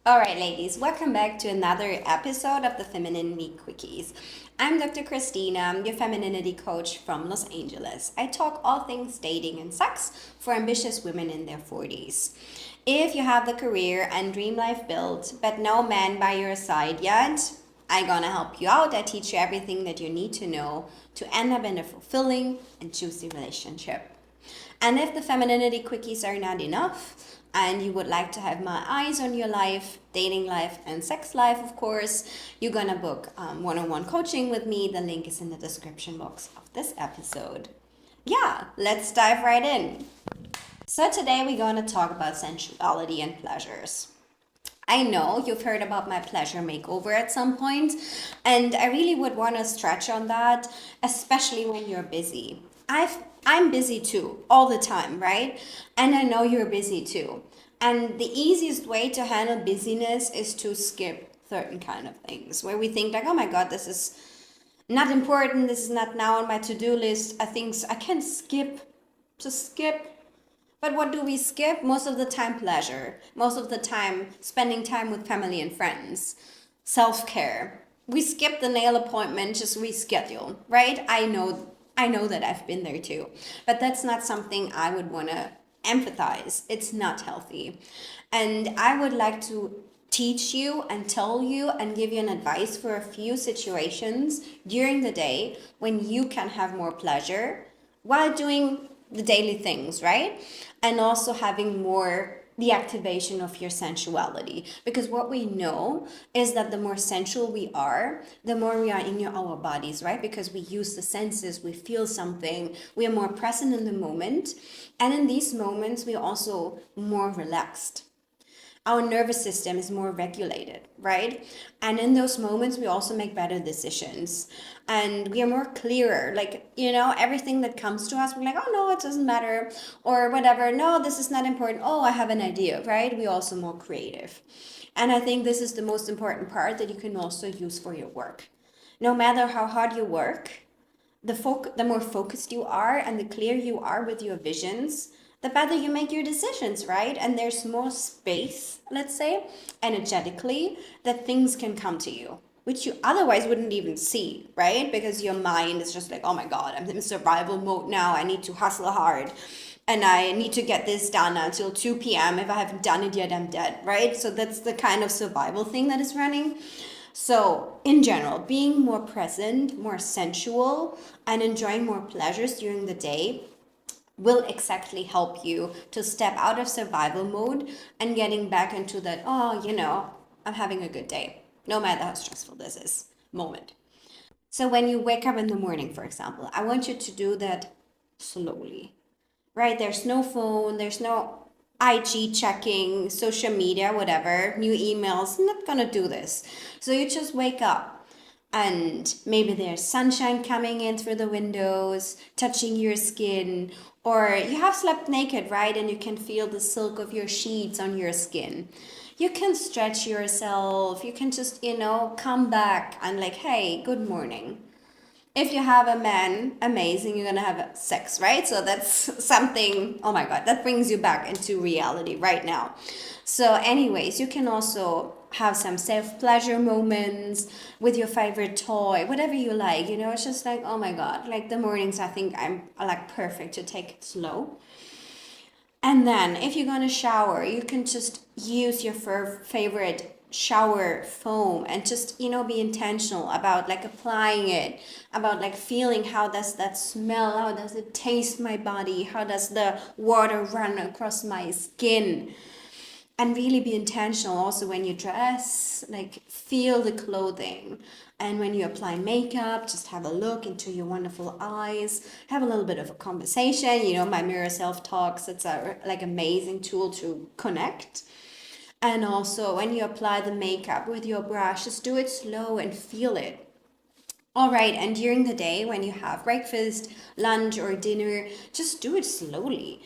All right, ladies, welcome back to another episode of the Femininity Quickies. I'm Dr. Christina, your femininity coach from Los Angeles. I talk all things dating and sex for ambitious women in their 40s. If you have the career and dream life built, but no man by your side yet, I'm gonna help you out. I teach you everything that you need to know to end up in a fulfilling and juicy relationship. And if the femininity quickies are not enough, and you would like to have my eyes on your life, dating life, and sex life, of course, you're gonna book one on one coaching with me. The link is in the description box of this episode. Yeah, let's dive right in. So, today we're gonna talk about sensuality and pleasures. I know you've heard about my pleasure makeover at some point, and I really would want to stretch on that, especially when you're busy. I'm busy too, all the time, right? And I know you're busy too. And the easiest way to handle busyness is to skip certain kind of things where we think like, oh my God, this is not important, this is not now on my to-do list. I think I can skip, just skip. But what do we skip? Most of the time, pleasure. Most of the time, spending time with family and friends. Self care. We skip the nail appointment, just reschedule, right? I know that I've been there too. But that's not something I would want to empathize. It's not healthy. And I would like to teach you and tell you and give you an advice for a few situations during the day when you can have more pleasure while doing the daily things, right? And also having more the activation of your sensuality, because what we know is that the more sensual we are, the more we are in our bodies, right? Because we use the senses, we feel something, we are more present in the moment, and in these moments we are also more relaxed. Our nervous system is more regulated, right? And in those moments, we also make better decisions and we are more clearer. Like, everything that comes to us, we're like, oh no, it doesn't matter, or whatever. No, this is not important. Oh, I have an idea, right? We're also more creative. And I think this is the most important part that you can also use for your work. No matter how hard you work, the more focused you are and the clear you are with your visions, the better you make your decisions, right? And there's more space, let's say, energetically, that things can come to you, which you otherwise wouldn't even see, right? Because your mind is just like, oh my God, I'm in survival mode now. I need to hustle hard. And I need to get this done until 2 p.m. If I haven't done it yet, I'm dead, right? So that's the kind of survival thing that is running. So, in general, being more present, more sensual, and enjoying more pleasures during the day will exactly help you to step out of survival mode and getting back into that, oh, I'm having a good day, no matter how stressful this is, moment. So, when you wake up in the morning, for example, I want you to do that slowly, right? There's no phone, there's no IG checking, social media, whatever, new emails. I'm not gonna do this. So you just wake up and maybe there's sunshine coming in through the windows, touching your skin, or you have slept naked, right? And you can feel the silk of your sheets on your skin. You can stretch yourself, you can just, come back and like, hey, good morning. If you have a man, amazing, you're gonna have sex, right? So that's something, oh my God, that brings you back into reality right now. So, anyways, you can also have some self pleasure moments with your favorite toy, whatever you like, it's just like, oh my God, like the mornings, I think I'm like perfect to take it slow. And then if you're gonna shower, you can just use your favorite shower foam and just, be intentional about like applying it, about like feeling how does that smell, how does it taste my body, how does the water run across my skin. And really be intentional also when you dress, like feel the clothing. And when you apply makeup, just have a look into your wonderful eyes, have a little bit of a conversation. My mirror self talks, it's a like amazing tool to connect. And also when you apply the makeup with your brush, just do it slow and feel it. All right, and during the day when you have breakfast, lunch, or dinner, just do it slowly.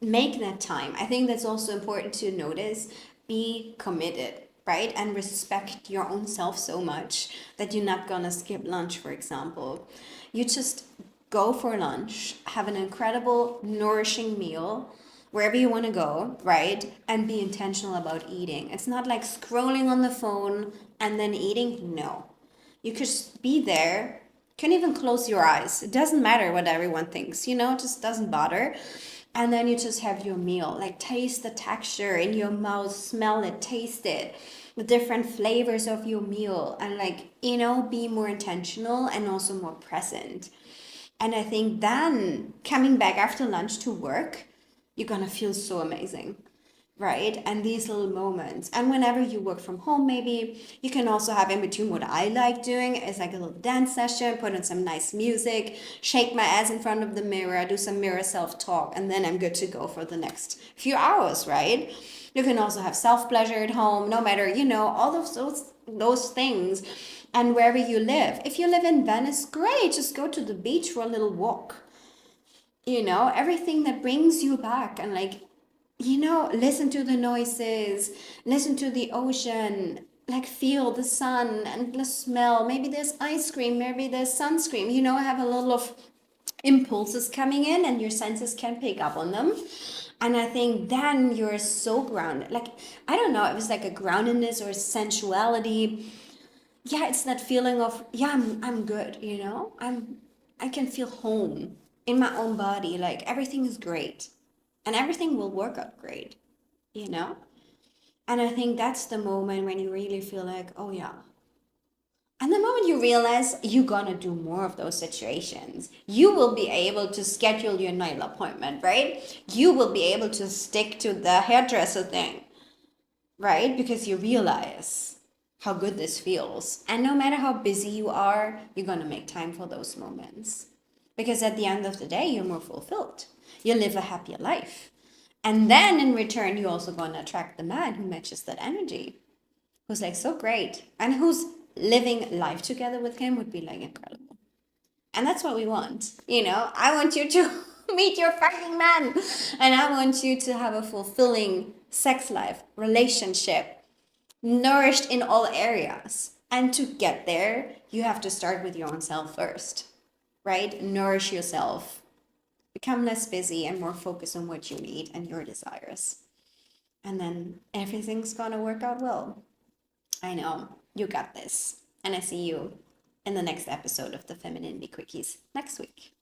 Make that time. I think that's also important to notice. Be committed, right? And respect your own self so much that you're not gonna skip lunch, for example. You just go for lunch, have an incredible, nourishing meal wherever you want to go, right? And be intentional about eating. It's not like scrolling on the phone and then eating. No. You could just be there. You can even close your eyes. It doesn't matter what everyone thinks, it just doesn't bother. And then you just have your meal. Like taste the texture in your mouth, smell it, taste it, the different flavors of your meal, and be more intentional and also more present. And I think then coming back after lunch to work, you're gonna feel so amazing, right? And these little moments. And whenever you work from home, maybe you can also have in between what I like doing is like a little dance session, put on some nice music, shake my ass in front of the mirror, do some mirror self-talk, and then I'm good to go for the next few hours, right? You can also have self-pleasure at home, no matter, all of those things. And wherever you live. If you live in Venice, great, just go to the beach for a little walk. Everything that brings you back and listen to the noises, listen to the ocean, feel the sun and the smell. Maybe there's ice cream, maybe there's sunscreen. Have a little of impulses coming in and your senses can pick up on them. And I think then you're so grounded. I don't know, it was like a groundedness or sensuality. Yeah, it's that feeling of, yeah, I'm good, I can feel home in my own body. Everything is great and everything will work out great, you know? And I think that's the moment when you really feel like, oh yeah. And the moment you realize you're gonna do more of those situations, you will be able to schedule your nail appointment, right? You will be able to stick to the hairdresser thing, right? Because you realize how good this feels. And no matter how busy you are, you're gonna make time for those moments. Because at the end of the day, you're more fulfilled. You live a happier life. And then in return, you're also gonna attract the man who matches that energy, who's so great, and who's living life together with him would be incredible. And that's what we want. I want you to meet your fucking man. And I want you to have a fulfilling sex life, relationship, nourished in all areas. And to get there, you have to start with your own self first, right? Nourish yourself. Become less busy and more focused on what you need and your desires. And then everything's gonna work out well. I know, you got this. And I see you in the next episode of the Femininity Quickies next week.